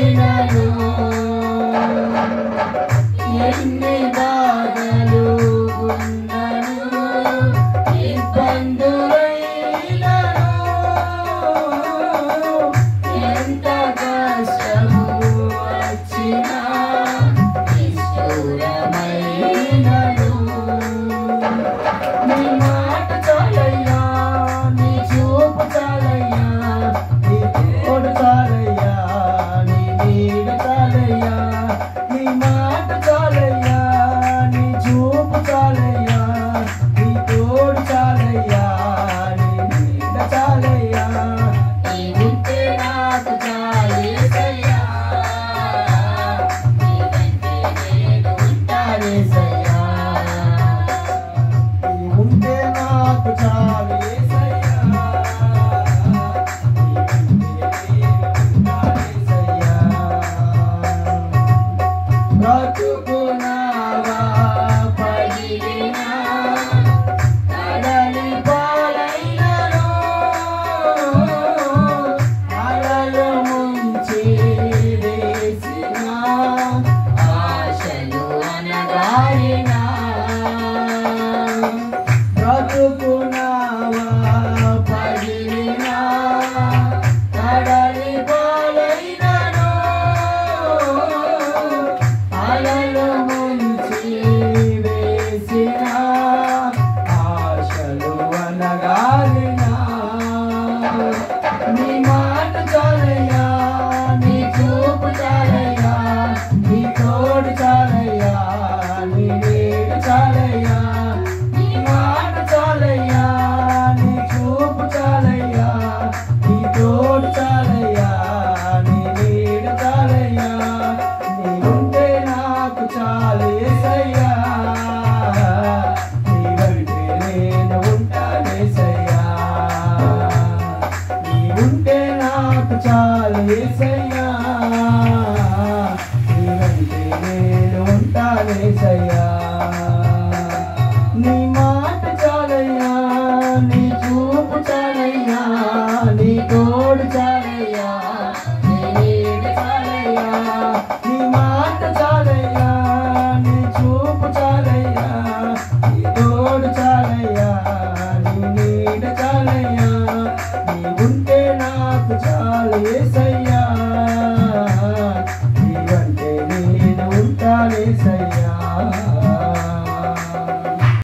అయినను ఎన్ని బాధలు ఉన్నను ఇబ్బందులైనను ఎంత కష్టము వచ్చినా నిష్ఠూరమైనను నీ మాట చాలయ్యా నీ చూపు చాలయ్యా నీ తోడు చాలయ్యా నీ నీడ చాలయ్యా నీ మాట చాలయ్యా నీ చూపు చాలయ్యా నీ తోడు చాలయ్యా నీ నీడ చాలయ్యా నీ ఉంటే నాకు చాలేసయ్యా నీ వెంటే నేను ఉంటానేసయ్యా నీ ఉంటే నాకు చాలేసయ్యా నీ వెంటే నేను ఉంటానేసయ్యా బ్రతుకునావా పగిలినా కడలి పాలైనను అలలు ముంచి వేసిన ఆశలు అనగారినా బ్రతుకునావా పగిలినా కడలి పాలైనను అలలు ముంచి వేసిన ఆశలు అనగారినా నీ మాట చాలయ్యా నీ చూపు చాలయ్యా నీ తోడు చాలయ్యా నీ నీడ చాలయ్యా నీ మాట చాలయ్యా నీ చూపు చాలయ్యా నీ తోడు చాలయ్యా నీ నీడ చాలయ్యా నీ ఉంటే నాకు చాలేసయ్యా నీ వెంటే నేను ఉంటానేసయ్యా నీ ఉంటే నాకు చాలేసయ్యా నీ వెంటే నేను ఉంటానేసయ్యా నీ మాట చాలయ్యా నీ చూపు చాలయ్యా